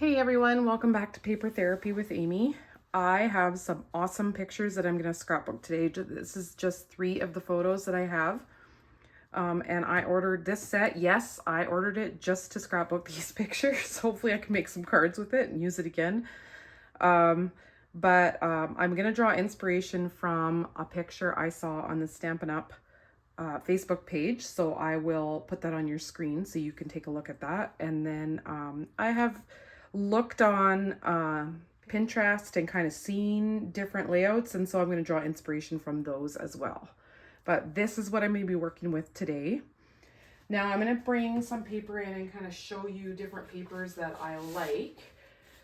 Hey everyone, welcome back to Paper Therapy with Amy. I have some awesome pictures that I'm going to scrapbook today. This is just 3 of the photos that I have. And I ordered this set. Yes, I ordered it just to scrapbook these pictures. Hopefully I can make some cards with it and use it again. I'm going to draw inspiration from a picture I saw on the Stampin' Up! Facebook page, so I will put that on your screen so you can take a look at that. And then I have looked on Pinterest and kind of seen different layouts, and so I'm going to draw inspiration from those as well. But this is what I'm going to be working with today. Now I'm going to bring some paper in and kind of show you different papers that I like.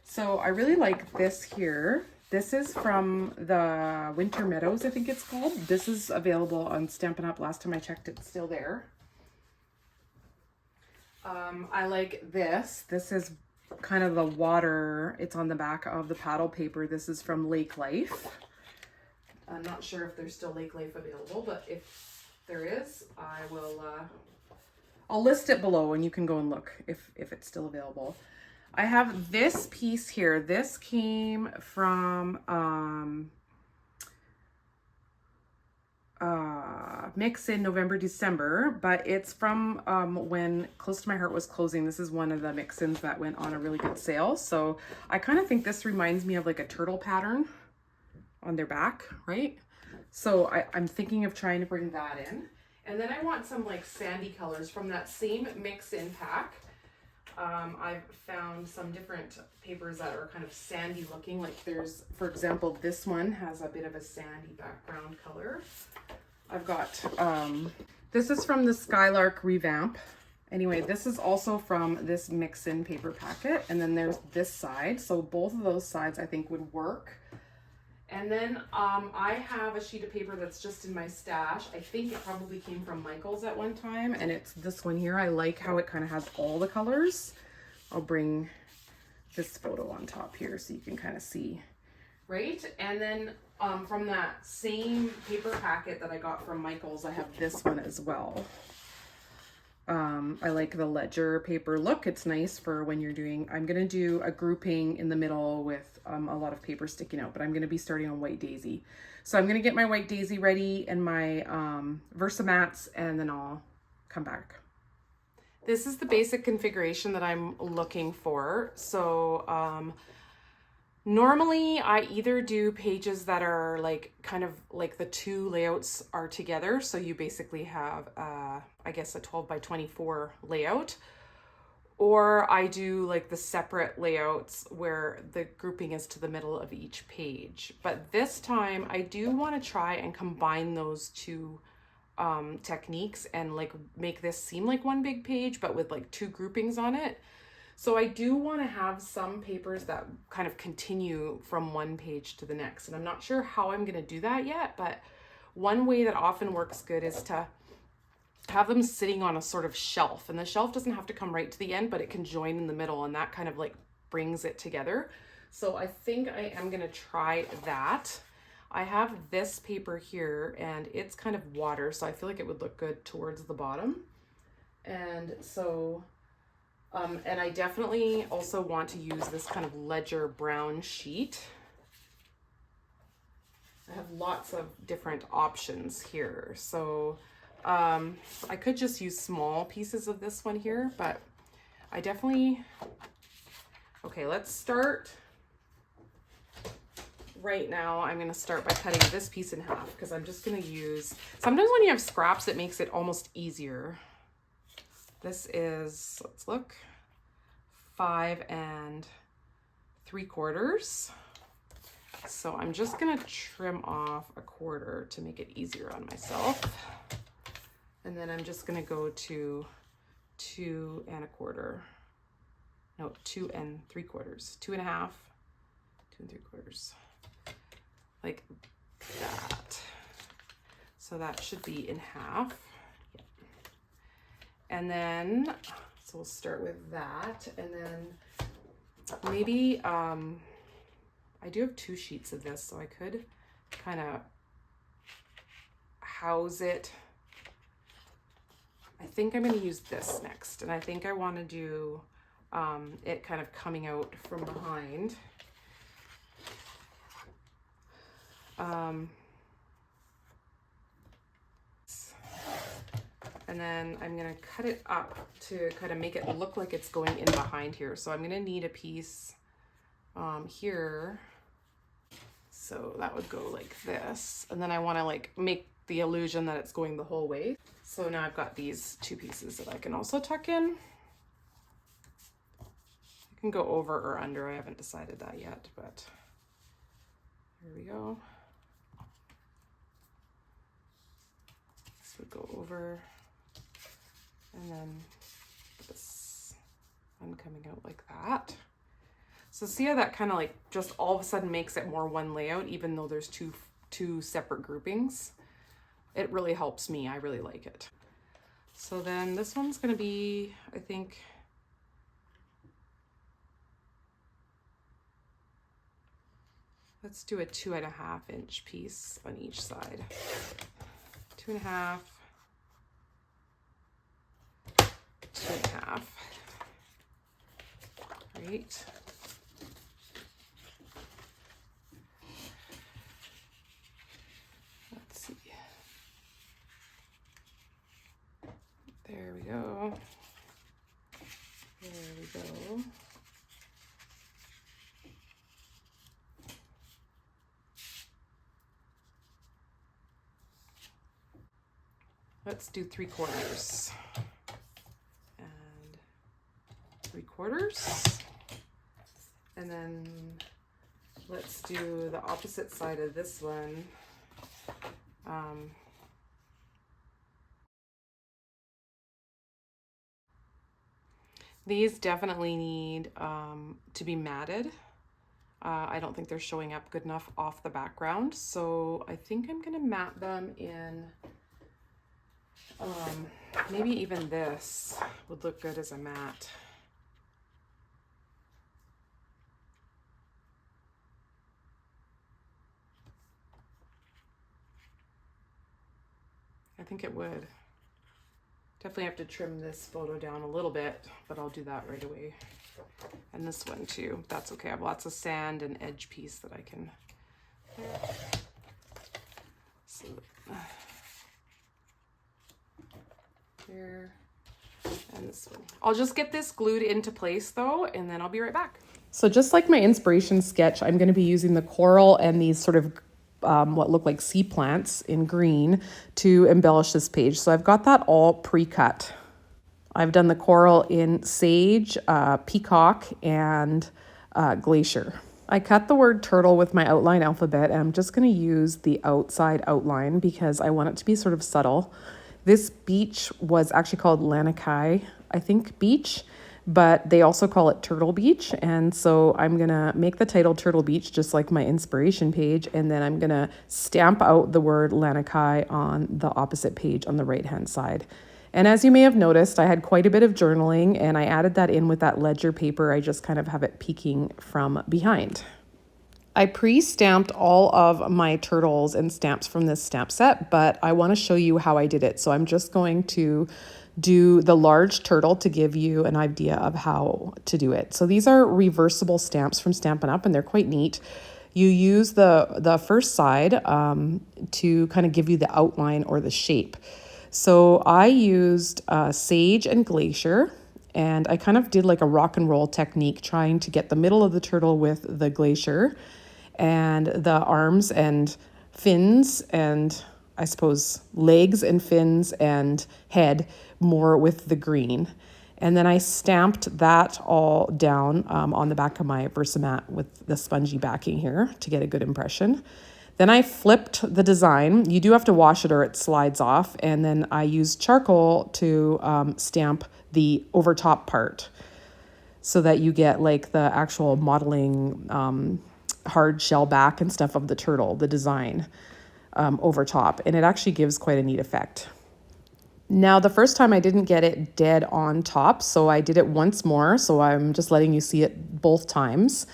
So I really like this here. This is from the Winter Meadows, I think it's called. This is available on Stampin' Up! Last time I checked, it's still there. I like this. This is kind of the water. It's on the back of the paddle paper. This is from Lake Life. I'm not sure if there's still Lake Life available, but if there is, I'll list it below and you can go and look if it's still available. I have this piece here. This came from Mix in November, December, but it's from when Close to My Heart was closing. This is one of the mix-ins that went on a really good sale. So I kind of think this reminds me of like a turtle pattern on their back, right? So I'm thinking of trying to bring that in. And then I want some like sandy colors from that same mix-in pack. I've found some different papers that are kind of sandy looking. Like there's, for example, this one has a bit of a sandy background color. I've got, this is from the Skylark Revamp. Anyway, this is also from this mix-in paper packet. And then there's this side. So both of those sides I think would work. And then I have a sheet of paper that's just in my stash. I think it probably came from Michael's at one time, and it's this one here. I like how it kind of has all the colors. I'll bring this photo on top here so you can kind of see, right? And then from that same paper packet that I got from Michael's, I have this one as well. I like the ledger paper look. It's nice for when you're doing, I'm going to do a grouping in the middle with a lot of paper sticking out, but I'm going to be starting on White Daisy. So I'm going to get my White Daisy ready and my Versamats, and then I'll come back. This is the basic configuration that I'm looking for. So normally I either do pages that are like kind of like the two layouts are together. So you basically have, I guess, a 12 by 24 layout, or I do like the separate layouts where the grouping is to the middle of each page. But this time I do want to try and combine those two techniques and like make this seem like one big page, but with like two groupings on it. So I do want to have some papers that kind of continue from one page to the next. And I'm not sure how I'm going to do that yet, but one way that often works good is to have them sitting on a sort of shelf. And the shelf doesn't have to come right to the end, but it can join in the middle, and that kind of like brings it together. So I think I am going to try that. I have this paper here and it's kind of water, so I feel like it would look good towards the bottom. And so and I definitely also want to use this kind of ledger brown sheet. I have lots of different options here. So I could just use small pieces of this one here, but I definitely, okay, let's start right now. I'm going to start by cutting this piece in half because I'm just going to use, sometimes when you have scraps, it makes it almost easier. This is, let's look, 5 3/4. So I'm just gonna trim off 1/4 to make it easier on myself. And then I'm just gonna go to 2 1/4. No, 2 3/4. 2 1/2, 2 3/4. Like that. So that should be in half. And then, so we'll start with that, and then maybe, I do have 2 sheets of this, so I could kind of house it. I think I'm going to use this next, and I think I want to do it kind of coming out from behind. And then I'm gonna cut it up to kind of make it look like it's going in behind here. So I'm gonna need a piece here. So that would go like this. And then I wanna like make the illusion that it's going the whole way. So now I've got these two pieces that I can also tuck in. I can go over or under, I haven't decided that yet, but here we go. This would go over. And then this one coming out like that. So see how that kind of like just all of a sudden makes it more one layout, even though there's two separate groupings. It really helps me. I really like it. So then this one's going to be, I think, let's do a 2.5 inch piece on each side. 2.5. 2.5. Right. Let's see. There we go. There we go. Let's do 3/4. 3/4, and then let's do the opposite side of this one. These definitely need to be matted. I don't think they're showing up good enough off the background, so I think I'm gonna matte them in maybe even this would look good as a matte. I think it would. Definitely have to trim this photo down a little bit, but I'll do that right away. And this one too, that's okay. I have lots of sand and edge piece that I can. So there, and this one. I'll just get this glued into place though, and then I'll be right back. So just like my inspiration sketch, I'm going to be using the coral and these sort of what look like sea plants in green to embellish this page. So I've got that all pre-cut. I've done the coral in sage, peacock, and glacier. I cut the word turtle with my outline alphabet, and I'm just going to use the outside outline because I want it to be sort of subtle. This beach was actually called Lanikai, I think, beach, but they also call it Turtle Beach. And so I'm gonna make the title Turtle Beach, just like my inspiration page. And then I'm gonna stamp out the word Lanikai on the opposite page on the right-hand side. And as you may have noticed, I had quite a bit of journaling and I added that in with that ledger paper. I just kind of have it peeking from behind. I pre-stamped all of my turtles and stamps from this stamp set, but I want to show you how I did it. So I'm just going to do the large turtle to give you an idea of how to do it. So these are reversible stamps from Stampin' Up, and they're quite neat. You use the first side to kind of give you the outline or the shape. So I used sage and glacier, and I kind of did like a rock and roll technique, trying to get the middle of the turtle with the glacier and the arms and fins and I suppose legs and fins and head more with the green. And then I stamped that all down on the back of my Versamat with the spongy backing here to get a good impression. Then I flipped the design. You do have to wash it or it slides off. And then I used charcoal to stamp the overtop part so that you get like the actual modeling hard shell back and stuff of the turtle, the design over top. And it actually gives quite a neat effect. Now, the first time I didn't get it dead on top, so I did it once more. So I'm just letting you see it both times.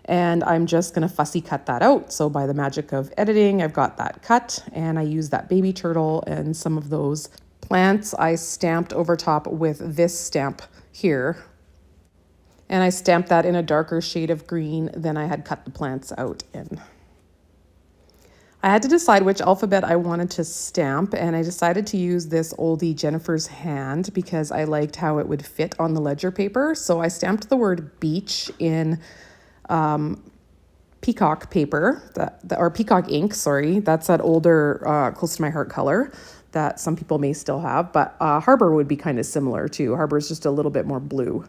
And I'm just going to fussy cut that out. So by the magic of editing, I've got that cut, and I use that baby turtle and some of those plants I stamped over top with this stamp here. And I stamped that in a darker shade of green than I had cut the plants out in. I had to decide which alphabet I wanted to stamp, and I decided to use this oldie Jennifer's Hand because I liked how it would fit on the ledger paper. So I stamped the word beach in peacock paper, or peacock ink, sorry. That's that older close to my heart color that some people may still have, but Harbor would be kind of similar too. Harbor is just a little bit more blue.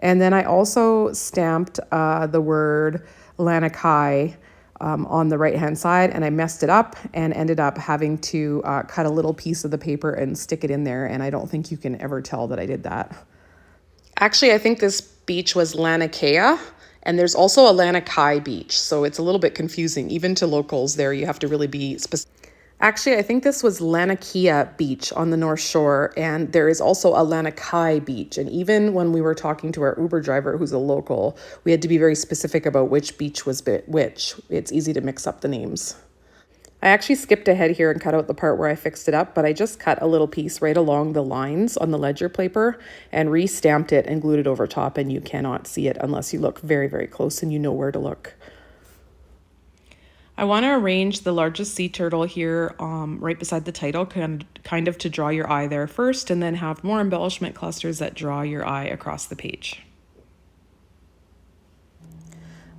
And then I also stamped the word Lanakai on the right hand side, and I messed it up and ended up having to cut a little piece of the paper and stick it in there, and I don't think you can ever tell that I did that. Actually, I think this beach was Lanakai, and there's also a Lanakai beach, so it's a little bit confusing. Even to locals there, you have to really be specific. Actually, I think this was Lanakai Beach on the North Shore, and there is also a Lanakai Beach. And even when we were talking to our Uber driver, who's a local, we had to be very specific about which beach was which. It's easy to mix up the names. I actually skipped ahead here and cut out the part where I fixed it up, but I just cut a little piece right along the lines on the ledger paper and re-stamped it and glued it over top, and you cannot see it unless you look very, very close and you know where to look. I want to arrange the largest sea turtle here right beside the title, kind of to draw your eye there first, and then have more embellishment clusters that draw your eye across the page.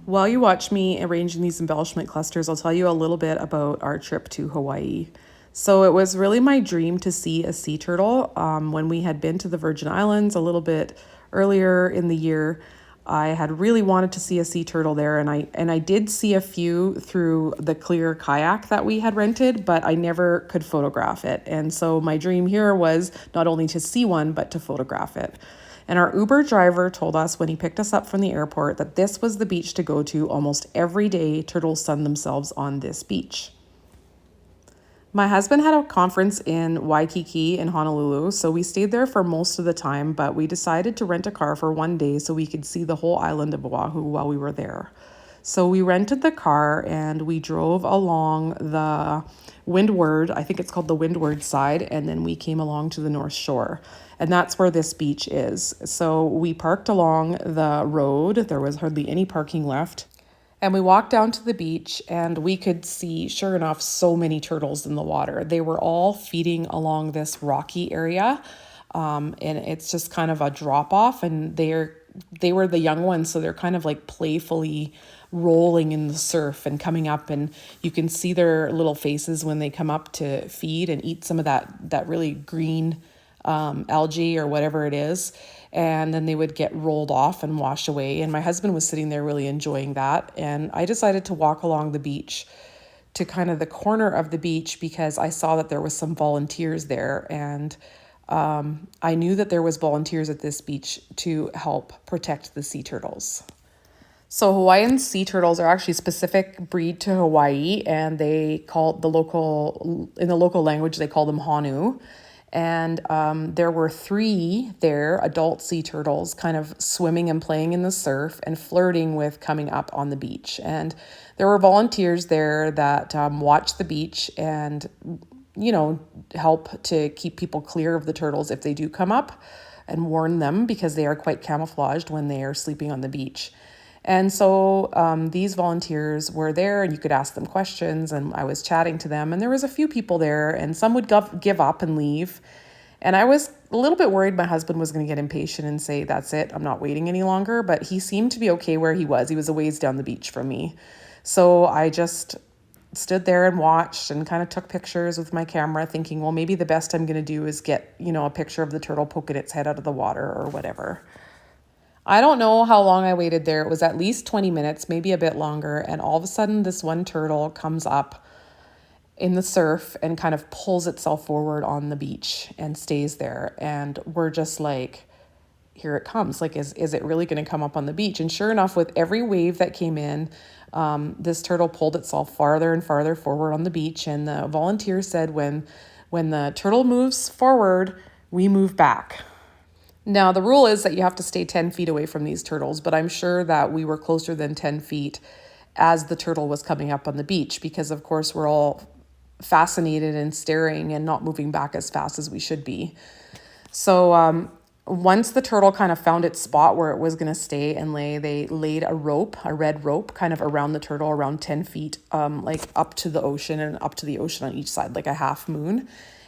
While you watch me arranging these embellishment clusters, I'll tell you a little bit about our trip to Hawaii. So it was really my dream to see a sea turtle. When we had been to the Virgin Islands a little bit earlier in the year, I had really wanted to see a sea turtle there, and I did see a few through the clear kayak that we had rented, but I never could photograph it. And so my dream here was not only to see one, but to photograph it. And our Uber driver told us when he picked us up from the airport that this was the beach to go to. Almost every day, turtles sun themselves on this beach. My husband had a conference in Waikiki in Honolulu, so we stayed there for most of the time, but we decided to rent a car for one day so we could see the whole island of Oahu while we were there. So we rented the car and we drove along the windward, I think it's called the windward side, and then we came along to the North Shore. And that's where this beach is. So we parked along the road. There was hardly any parking left. And we walked down to the beach and we could see, sure enough, so many turtles in the water. They were all feeding along this rocky area. And it's just kind of a drop off, and they were the young ones. So they're kind of like playfully rolling in the surf and coming up, and you can see their little faces when they come up to feed and eat some of that really green algae or whatever it is. And then they would get rolled off and washed away. And my husband was sitting there really enjoying that. And I decided to walk along the beach to kind of the corner of the beach because I saw that there was some volunteers there. And I knew that there was volunteers at this beach to help protect the sea turtles. So Hawaiian sea turtles are actually a specific breed to Hawaii, and they call in the local language, they call them honu. And there were 3 there, adult sea turtles, kind of swimming and playing in the surf and flirting with coming up on the beach. And there were volunteers there that watch the beach and, help to keep people clear of the turtles if they do come up, and warn them because they are quite camouflaged when they are sleeping on the beach. And so these volunteers were there, and you could ask them questions, and I was chatting to them, and there was a few people there, and some would give up and leave. And I was a little bit worried my husband was going to get impatient and say, that's it, I'm not waiting any longer. But he seemed to be okay where he was. He was a ways down the beach from me. So I just stood there and watched and kind of took pictures with my camera, thinking, well, maybe the best I'm going to do is get, a picture of the turtle poking its head out of the water or whatever. I don't know how long I waited there. It was at least 20 minutes, maybe a bit longer. And all of a sudden, this one turtle comes up in the surf and kind of pulls itself forward on the beach and stays there. And we're just like, here it comes. Like, is it really going to come up on the beach? And sure enough, with every wave that came in, this turtle pulled itself farther and farther forward on the beach. And the volunteer said, when the turtle moves forward, we move back. Now, the rule is that you have to stay 10 feet away from these turtles, but I'm sure that we were closer than 10 feet as the turtle was coming up on the beach because, of course, we're all fascinated and staring and not moving back as fast as we should be. So Once the turtle kind of found its spot where it was going to stay and lay, they laid a rope, a red rope, kind of around the turtle, around 10 feet, like up to the ocean and up to the ocean on each side, like a half moon.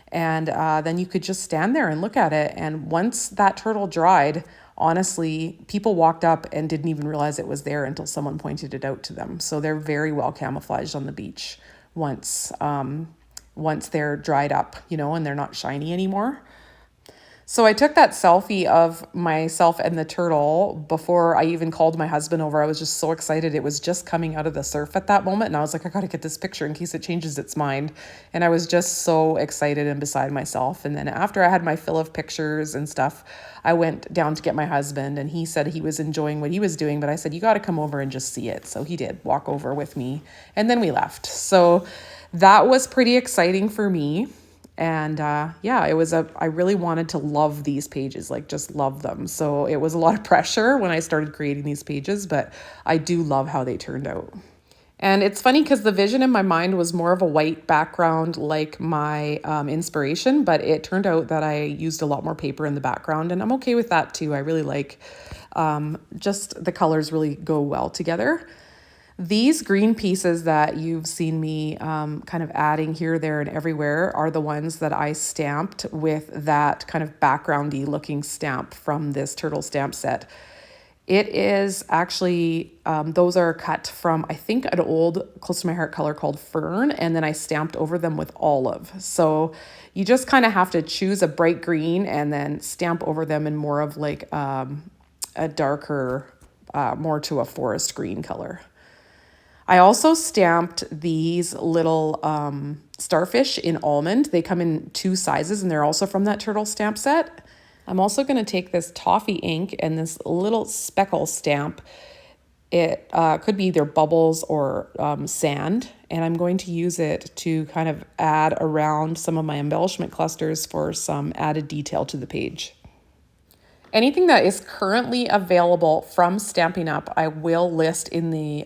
And then you could just stand there and look at it. And once that turtle dried, honestly, people walked up and didn't even realize it was there until someone pointed it out to them. So they're very well camouflaged on the beach once they're dried up, you know, and they're not shiny anymore. So I took that selfie of myself and the turtle before I even called my husband over. I was just so excited. It was just coming out of the surf at that moment. And I was like, I got to get this picture in case it changes its mind. And I was just so excited and beside myself. And then after I had my fill of pictures and stuff, I went down to get my husband, and he said he was enjoying what he was doing. But I said, you got to come over and just see it. So he did walk over with me, and then we left. So that was pretty exciting for me. And yeah, I really wanted to love these pages, like just love them. So it was a lot of pressure when I started creating these pages, but I do love how they turned out. And it's funny because the vision in my mind was more of a white background, like my inspiration, but it turned out that I used a lot more paper in the background, and I'm okay with that too. I really like just the colors really go well together. These green pieces that you've seen me kind of adding here, there, and everywhere are the ones that I stamped with that kind of backgroundy looking stamp from this turtle stamp set. It is actually, those are cut from, I think, an old Close to My Heart color called Fern, and then I stamped over them with Olive. So you just kind of have to choose a bright green and then stamp over them in more of like a darker, more to a forest green color. I also stamped these little starfish in almond. They come in 2 sizes, and they're also from that turtle stamp set. I'm also going to take this toffee ink and this little speckle stamp. It could be either bubbles or sand, and I'm going to use it to kind of add around some of my embellishment clusters for some added detail to the page. Anything that is currently available from Stampin' Up, I will list in the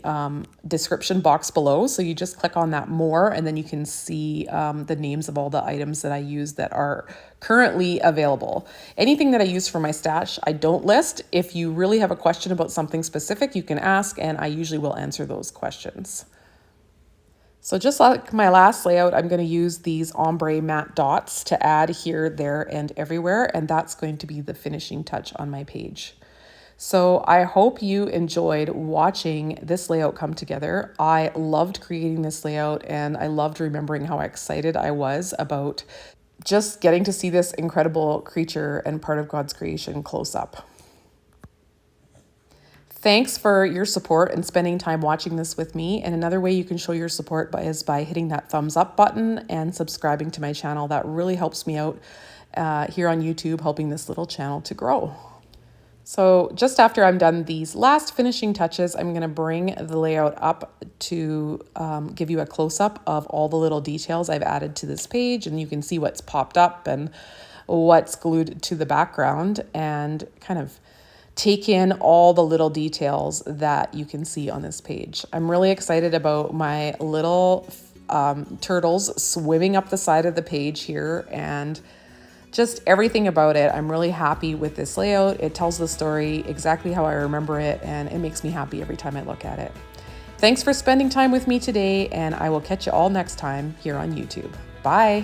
description box below. So you just click on that more, and then you can see the names of all the items that I use that are currently available. Anything that I use for my stash, I don't list. If you really have a question about something specific, you can ask, and I usually will answer those questions. So just like my last layout, I'm going to use these ombre matte dots to add here, there, and everywhere, and that's going to be the finishing touch on my page. So I hope you enjoyed watching this layout come together. I loved creating this layout, and I loved remembering how excited I was about just getting to see this incredible creature and part of God's creation close up. Thanks for your support and spending time watching this with me. And another way you can show your support is by hitting that thumbs up button and subscribing to my channel. That really helps me out here on YouTube, helping this little channel to grow. So just after I'm done these last finishing touches, I'm going to bring the layout up to give you a close-up of all the little details I've added to this page, and you can see what's popped up and what's glued to the background, and kind of take in all the little details that you can see on this page. I'm really excited about my little turtles swimming up the side of the page here, and just everything about it. I'm really happy with this layout. It tells the story exactly how I remember it, and it makes me happy every time I look at it. Thanks for spending time with me today, and I will catch you all next time here on YouTube. Bye.